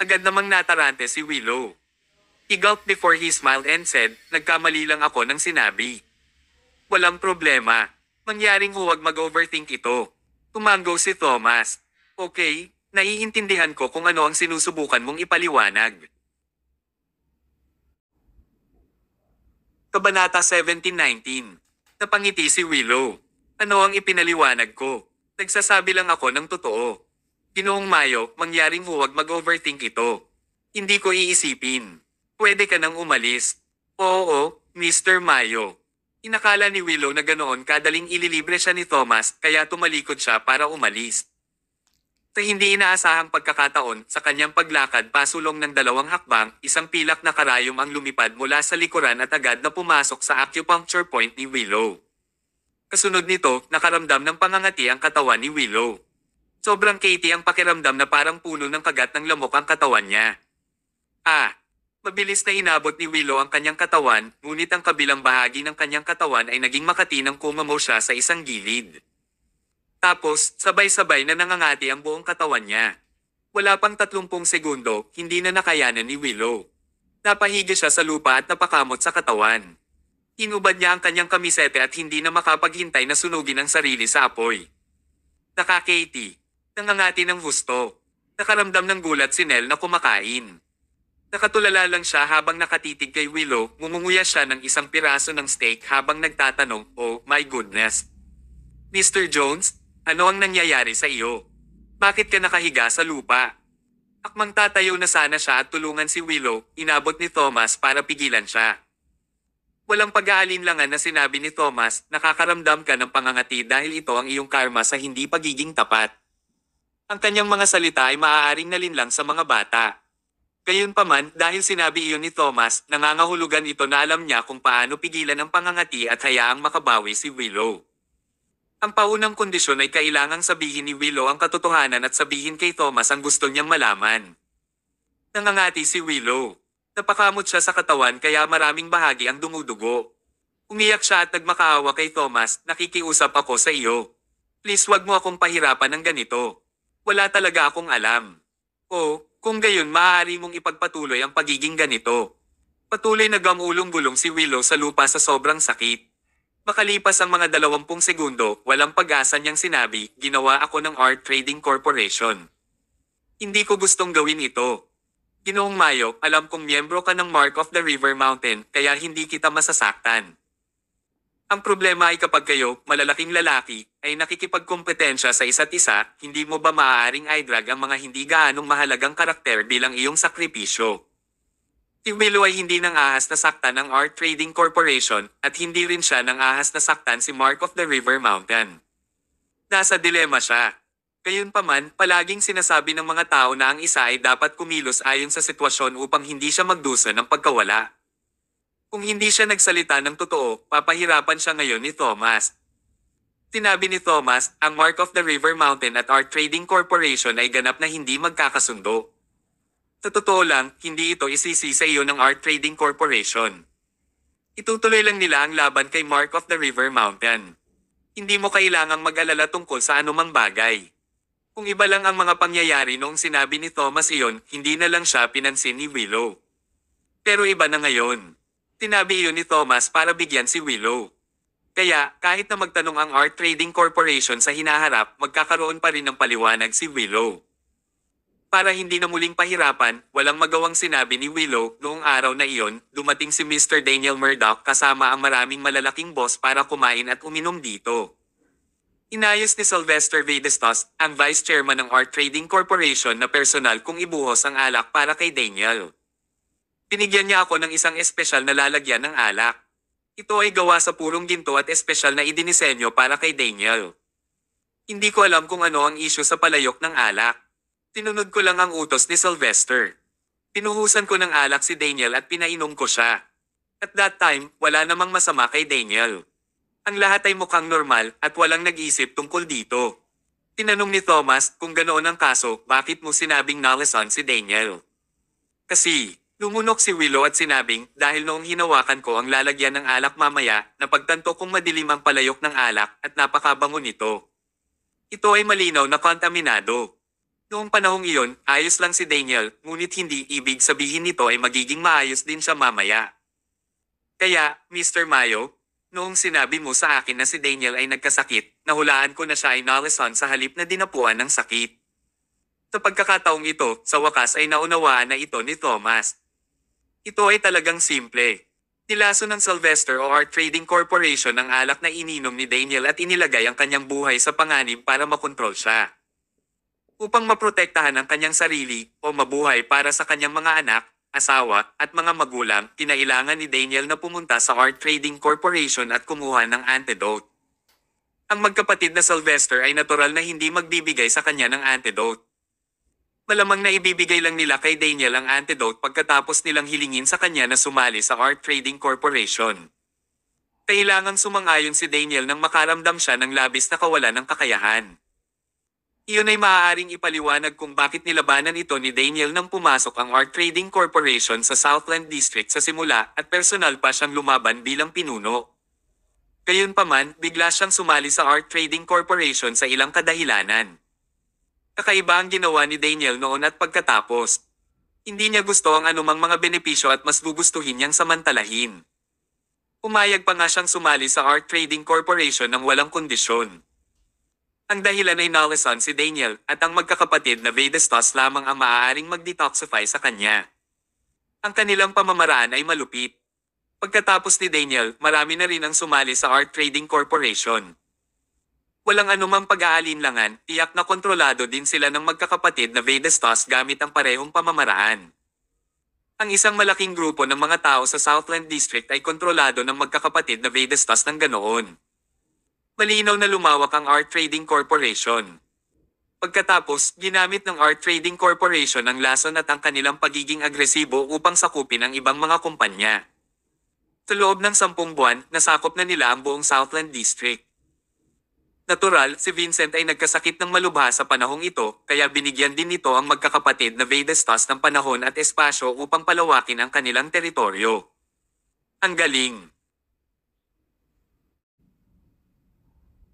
Agad namang natarante si Willow. He gulped before he smiled and said, nagkamali lang ako ng sinabi. Walang problema. Mangyaring huwag mag-overthink ito. Tumango si Thomas. Okay, naiintindihan ko kung ano ang sinusubukan mong ipaliwanag. Kabanata 17:19. Napangiti si Willow. Ano ang ipinaliwanag ko? Nagsasabi lang ako ng totoo. Ginoong Mayo, mangyaring huwag mag-overthink ito. Hindi ko iisipin. Pwede ka nang umalis. Oo, Mr. Mayo. Inakala ni Willow na ganoon kadaling ililibre siya ni Thomas kaya tumalikod siya para umalis. Sa hindi inaasahang pagkakataon, sa kanyang paglakad pasulong ng 2 hakbang, isang pilak na karayom ang lumipad mula sa likuran at agad na pumasok sa acupuncture point ni Willow. Kasunod nito, nakaramdam ng pangangati ang katawan ni Willow. Sobrang kiti ang pakiramdam na parang puno ng kagat ng lamok ang katawan niya. Mabilis na inabot ni Willow ang kanyang katawan, ngunit ang kabilang bahagi ng kanyang katawan ay naging makati nang kumamo siya sa isang gilid. Tapos, sabay-sabay na nangangati ang buong katawan niya. Wala pang 30 segundo, hindi na nakayanan ni Willow. Napahiga siya sa lupa at napakamot sa katawan. Inubad niya ang kanyang kamisete at hindi na makapaghintay na sunugin ang sarili sa apoy. Nakakiti. Nangangati ng husto. Nakaramdam ng gulat si Nell na kumakain. Nakatulala lang siya habang nakatitig kay Willow, ngumunguya siya ng isang piraso ng steak habang nagtatanong, oh my goodness. Mr. Jones, ano ang nangyayari sa iyo? Bakit ka nakahiga sa lupa? Akmang tatayo na sana siya at tulungan si Willow, inabot ni Thomas para pigilan siya. Walang pag-aalinlangan na sinabi ni Thomas, nakakaramdam ka ng pangangati dahil ito ang iyong karma sa hindi pagiging tapat. Ang kanyang mga salita ay maaaring nalinlang sa mga bata. Gayunpaman, dahil sinabi iyon ni Thomas, nangangahulugan ito na alam niya kung paano pigilan ang pangangati at hayaang makabawi si Willow. Ang paunang kondisyon ay kailangang sabihin ni Willow ang katotohanan at sabihin kay Thomas ang gusto niyang malaman. Nangangati si Willow. Napakamot siya sa katawan kaya maraming bahagi ang dumudugo. Umiyak siya at nagmakaawa kay Thomas, nakikiusap ako sa iyo. Please wag mo akong pahirapan ng ganito. Wala talaga akong alam. O, kung gayon maaari mong ipagpatuloy ang pagiging ganito. Patuloy na gamulong-gulong si Willow sa lupa sa sobrang sakit. Makalipas ang mga 20 segundo, walang pag-asa niyang sinabi, ginawa ako ng Art Trading Corporation. Hindi ko gustong gawin ito. Ginoong Mayo, alam kong miyembro ka ng Mark of the River Mountain, kaya hindi kita masasaktan. Ang problema ay kapag kayo, malalaking lalaki, ay nakikipagkompetensya sa isa't isa, hindi mo ba maaaring i-drag ang mga hindi gaanong mahalagang karakter bilang iyong sakripisyo? Si Willow ay hindi nang ahas na saktan ng Art Trading Corporation, at hindi rin siya nang ahas na saktan si Mark of the River Mountain. Nasa dilema siya. Gayunpaman, palaging sinasabi ng mga tao na ang isa ay dapat kumilos ayon sa sitwasyon upang hindi siya magdusa ng pagkawala. Kung hindi siya nagsalita ng totoo, papahirapan siya ngayon ni Thomas. Sinabi ni Thomas, ang Mark of the River Mountain at Art Trading Corporation ay ganap na hindi magkakasundo. Sa totoo lang, hindi ito isisi sa iyo ng Art Trading Corporation. Itutuloy lang nila ang laban kay Mark of the River Mountain. Hindi mo kailangang mag-alala tungkol sa anumang bagay. Kung iba lang ang mga pangyayari noong sinabi ni Thomas iyon, hindi na lang siya pinansin ni Willow. Pero iba na ngayon. Sinabi iyon ni Thomas para bigyan si Willow. Kaya, kahit na magtanong ang Art Trading Corporation sa hinaharap, magkakaroon pa rin ng paliwanag si Willow. Para hindi na muling pahirapan, walang magawang sinabi ni Willow, noong araw na iyon, dumating si Mr. Daniel Murdoch kasama ang maraming malalaking boss para kumain at uminom dito. Inayos ni Sylvester Vedestos, ang Vice Chairman ng Art Trading Corporation na personal kung ibuhos ang alak para kay Daniel. Binigyan niya ako ng isang espesyal na lalagyan ng alak. Ito ay gawa sa purong ginto at espesyal na idinisenyo para kay Daniel. Hindi ko alam kung ano ang isyu sa palayok ng alak. Tinunod ko lang ang utos ni Sylvester. Pinuhusan ko ng alak si Daniel at pinainom ko siya. At that time, wala namang masama kay Daniel. Ang lahat ay mukhang normal at walang nag-isip tungkol dito. Tinanong ni Thomas, kung ganoon ang kaso, bakit mo sinabing nalasan si Daniel? Kasi, lumunok si Willow at sinabing, dahil noong hinawakan ko ang lalagyan ng alak mamaya, napagtanto kong madilim ang palayok ng alak at napakabango nito. Ito ay malinaw na kontaminado. Noong panahong iyon, ayos lang si Daniel, ngunit hindi ibig sabihin nito ay magiging maayos din siya mamaya. Kaya, Mr. Mayo, noong sinabi mo sa akin na si Daniel ay nagkasakit, nahulaan ko na siya ay nalasan sa halip na dinapuan ng sakit. Sa pagkakataong ito, sa wakas ay naunawaan na ito ni Thomas. Ito ay talagang simple. Nilaso ng Sylvester o Art Trading Corporation ang alak na ininom ni Daniel at inilagay ang kanyang buhay sa panganib para makontrol siya. Upang maprotektahan ang kanyang sarili o mabuhay para sa kanyang mga anak, asawa at mga magulang, kinailangan ni Daniel na pumunta sa Art Trading Corporation at kumuha ng antidote. Ang magkapatid na Sylvester ay natural na hindi magbibigay sa kanya ng antidote. Malamang na ibibigay lang nila kay Daniel ang antidote pagkatapos nilang hilingin sa kanya na sumali sa Art Trading Corporation. Kailangang sumang-ayon si Daniel nang makaramdam siya ng labis na kawalan ng kakayahan. Iyon ay maaaring ipaliwanag kung bakit nilabanan ito ni Daniel nang pumasok ang Art Trading Corporation sa Southland District sa simula at personal pa siyang lumaban bilang pinuno. Gayunpaman, bigla siyang sumali sa Art Trading Corporation sa ilang kadahilanan. Kakaiba ang ginawa ni Daniel noon at pagkatapos. Hindi niya gusto ang anumang mga benepisyo at mas gugustuhin niyang samantalahin. Umayag pa nga siyang sumali sa Art Trading Corporation ng walang kondisyon. Ang dahilan ay nalasan si Daniel at ang magkakapatid na Vedestos lamang ang maaaring mag-detoxify sa kanya. Ang kanilang pamamaraan ay malupit. Pagkatapos ni Daniel, marami na rin ang sumali sa Art Trading Corporation. Walang anumang pag-aalinlangan, tiyak na kontrolado din sila ng magkakapatid na Vedestos gamit ang parehong pamamaraan. Ang isang malaking grupo ng mga tao sa Southland District ay kontrolado ng magkakapatid na Vedestos ng ganoon. Malinaw na lumawak ang Art Trading Corporation. Pagkatapos, ginamit ng Art Trading Corporation ang lason at ang kanilang pagiging agresibo upang sakupin ang ibang mga kumpanya. Sa loob ng 10 buwan, nasakop na nila ang buong Southland District. Natural, si Vincent ay nagkasakit ng malubha sa panahong ito, kaya binigyan din nito ang magkakapatid na Vedestos ng panahon at espasyo upang palawakin ang kanilang teritoryo. Ang galing!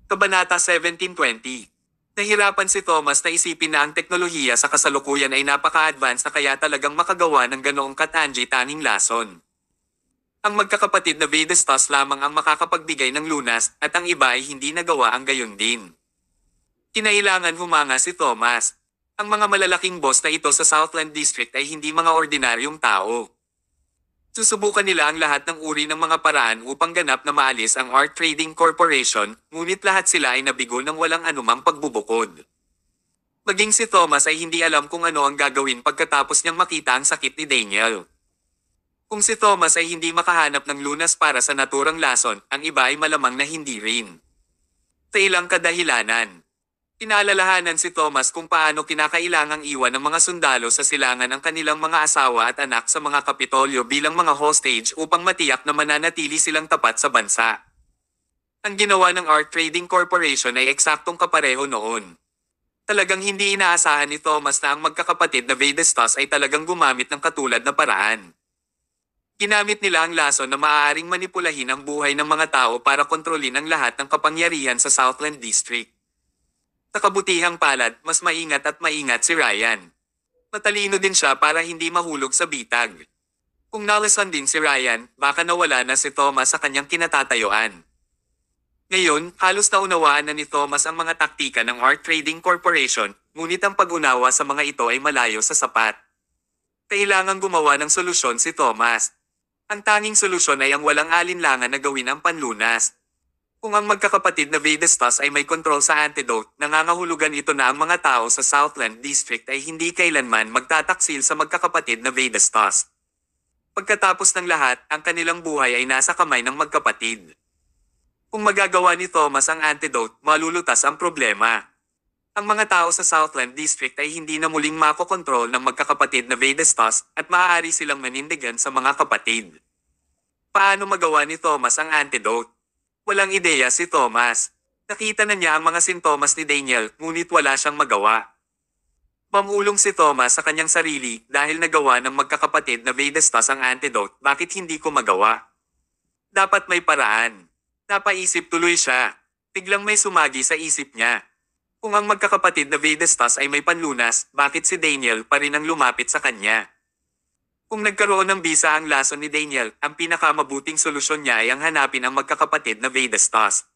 Kabanata 1720. Nahirapan si Thomas na isipin na ang teknolohiya sa kasalukuyan ay napaka-advance na kaya talagang makagawa ng ganoong katangi-tanging lason. Ang magkakapatid na Vedestos lamang ang makakapagbigay ng lunas at ang iba ay hindi nagawa ang gayon din. Kinailangan humanga si Thomas. Ang mga malalaking boss na ito sa Southland District ay hindi mga ordinaryong tao. Susubukan nila ang lahat ng uri ng mga paraan upang ganap na maalis ang Art Trading Corporation, ngunit lahat sila ay nabigo ng walang anumang pagbubukod. Maging si Thomas ay hindi alam kung ano ang gagawin pagkatapos niyang makita ang sakit ni Daniel. Kung si Thomas ay hindi makahanap ng lunas para sa naturang lason, ang iba ay malamang na hindi rin. Sa ilang kadahilanan. Pinaalalahanan si Thomas kung paano kinakailangang iwan ng mga sundalo sa silangan ang kanilang mga asawa at anak sa mga kapitolyo bilang mga hostage upang matiyak na mananatili silang tapat sa bansa. Ang ginawa ng Art Trading Corporation ay eksaktong kapareho noon. Talagang hindi inaasahan ni Thomas na ang magkakapatid na Vedastas ay talagang gumamit ng katulad na paraan. Ginamit nila ang lason na maaaring manipulahin ang buhay ng mga tao para kontrolin ang lahat ng kapangyarihan sa Southland District. Sa kabutihang palad, mas maingat at maingat si Ryan. Matalino din siya para hindi mahulog sa bitag. Kung nalasan din si Ryan, baka nawala na si Thomas sa kanyang kinatatayuan. Ngayon, halos naunawaan na ni Thomas ang mga taktika ng Art Trading Corporation, ngunit ang pag-unawa sa mga ito ay malayo sa sapat. Kailangang gumawa ng solusyon si Thomas. Ang tanging solusyon ay ang walang alinlangan na gawin ang panlunas. Kung ang magkakapatid na Vedastas ay may kontrol sa antidote, nangangahulugan ito na ang mga tao sa Southland District ay hindi kailanman magtataksil sa magkakapatid na Vedastas. Pagkatapos ng lahat, ang kanilang buhay ay nasa kamay ng magkapatid. Kung magagawa ni Thomas ang antidote, malulutas ang problema. Ang mga tao sa Southland District ay hindi na muling makokontrol ng magkakapatid na Vedastas at maaari silang manindigan sa mga kapatid. Paano magawa ni Thomas ang antidote? Walang ideya si Thomas. Nakita na niya ang mga sintomas ni Daniel, ngunit wala siyang magawa. Mamulong si Thomas sa kanyang sarili dahil nagawa ng magkakapatid na Vedastas ang antidote, bakit hindi ko magawa? Dapat may paraan. Napaisip tuloy siya. Biglang may sumagi sa isip niya. Kung ang magkakapatid na Vedastas ay may panlunas, bakit si Daniel pa rin ang lumapit sa kanya? Kung nagkaroon ng bisa ang lason ni Daniel, ang pinakamabuting solusyon niya ay ang hanapin ang magkakapatid na Vedastas.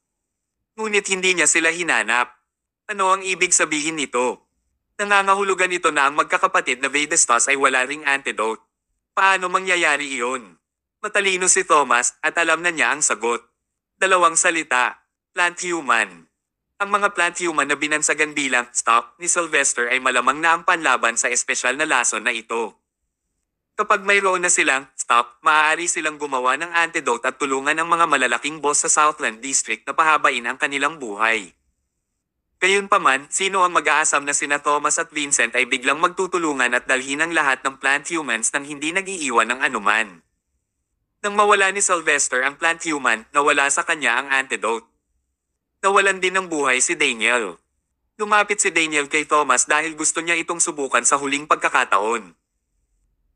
Ngunit hindi niya sila hinanap. Ano ang ibig sabihin nito? Nangangahulugan ito na ang magkakapatid na Vedastas ay wala ring antidote. Paano mangyayari iyon? Matalino si Thomas at alam na niya ang sagot. Dalawang salita, plant human. Ang mga plant human na binansagan bilang stock ni Sylvester ay malamang na ang panlaban sa espesyal na lason na ito. Kapag mayroon na silang stock, maaari silang gumawa ng antidote at tulungan ang mga malalaking boss sa Southland District na pahabain ang kanilang buhay. Gayunpaman, sino ang mag-aasam na sina Thomas at Vincent ay biglang magtutulungan at dalhin ang lahat ng plant humans nang hindi nag-iiwan ng anuman. Nang mawala ni Sylvester ang plant human, nawala sa kanya ang antidote. Nawalan din ng buhay si Daniel. Lumapit si Daniel kay Thomas dahil gusto niya itong subukan sa huling pagkakataon.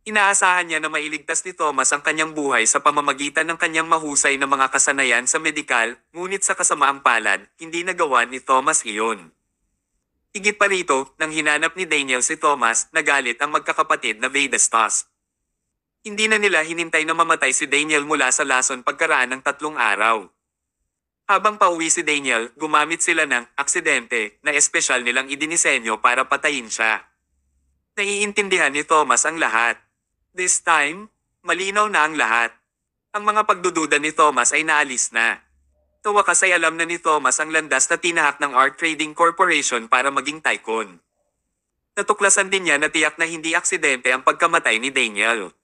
Inaasahan niya na mailigtas ni Thomas ang kanyang buhay sa pamamagitan ng kanyang mahusay na mga kasanayan sa medikal, ngunit sa kasamaang palad, hindi nagawa ni Thomas iyon. Higit pa rito, nang hinanap ni Daniel si Thomas, nagalit ang magkakapatid na Vedastas. Hindi na nila hinintay na mamatay si Daniel mula sa lason pagkaraan ng 3 araw. Habang pauwi si Daniel, gumamit sila ng aksidente na espesyal nilang idinisenyo para patayin siya. Naiintindihan ni Thomas ang lahat. This time, malinaw na ang lahat. Ang mga pagdududa ni Thomas ay naalis na. Sa wakas ay alam na ni Thomas ang landas na tinahak ng Art Trading Corporation para maging tycoon. Natuklasan din niya na tiyak na hindi aksidente ang pagkamatay ni Daniel.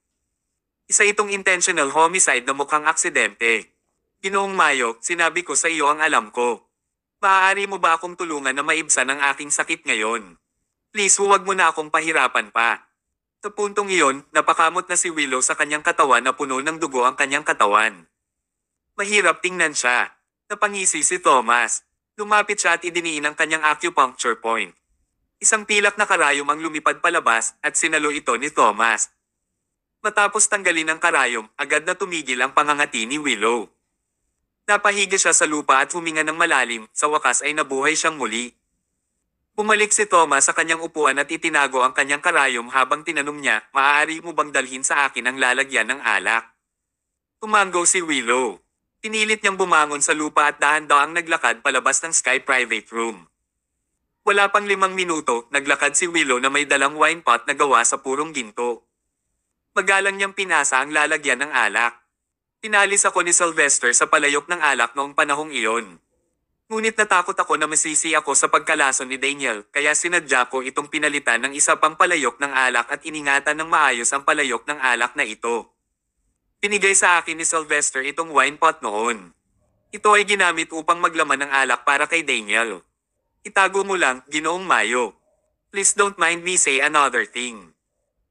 Isa itong intentional homicide na mukhang aksidente. Ginoong Mayo, sinabi ko sa iyo ang alam ko. Maaari mo ba akong tulungan na maibsan ang aking sakit ngayon? Please huwag mo na akong pahirapan pa. Sa puntong iyon, napakamot na si Willow sa kanyang katawan na puno ng dugo ang kanyang katawan. Mahirap tingnan siya. Napangisi si Thomas. Lumapit siya at idiniin ang kanyang acupuncture point. Isang pilak na karayom ang lumipad palabas at sinalo ito ni Thomas. Matapos tanggalin ang karayom, agad na tumigil ang pangangati ni Willow. Napahiga siya sa lupa at huminga ng malalim, sa wakas ay nabuhay siyang muli. Bumalik si Thomas sa kanyang upuan at itinago ang kanyang karayom habang tinanong niya, maaari mo bang dalhin sa akin ang lalagyan ng alak? Tumango si Willow. Pinilit niyang bumangon sa lupa at dahan-dahang naglakad palabas ng Sky Private Room. Wala pang 5 minuto, naglakad si Willow na may dalang wine pot na gawa sa purong ginto. Magalang niyang pinasa ang lalagyan ng alak. Pinalis ako ni Sylvester sa palayok ng alak noong panahong iyon. Ngunit natakot ako na masisi ako sa pagkalason ni Daniel, kaya sinadya ko itong pinalitan ng isa pang palayok ng alak at iningatan ng maayos ang palayok ng alak na ito. Pinigay sa akin ni Sylvester itong wine pot noon. Ito ay ginamit upang maglaman ng alak para kay Daniel. Itago mo lang, Ginoong Mayo. Please don't mind me say another thing.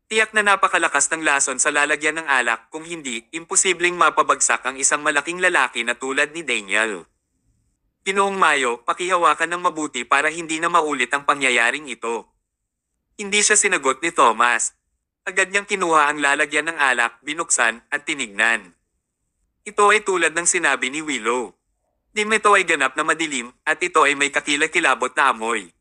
Tiyak na napakalakas ng lason sa lalagyan ng alak, kung hindi, imposibleng mapabagsak ang isang malaking lalaki na tulad ni Daniel. Ginoong Mayo, pakihawakan ng mabuti para hindi na maulit ang pangyayaring ito. Hindi siya sinagot ni Thomas. Agad niyang kinuha ang lalagyan ng alak, binuksan, at tinignan. Ito ay tulad ng sinabi ni Willow. Dim ito ay ganap na madilim, at ito ay may kakilakilabot na amoy.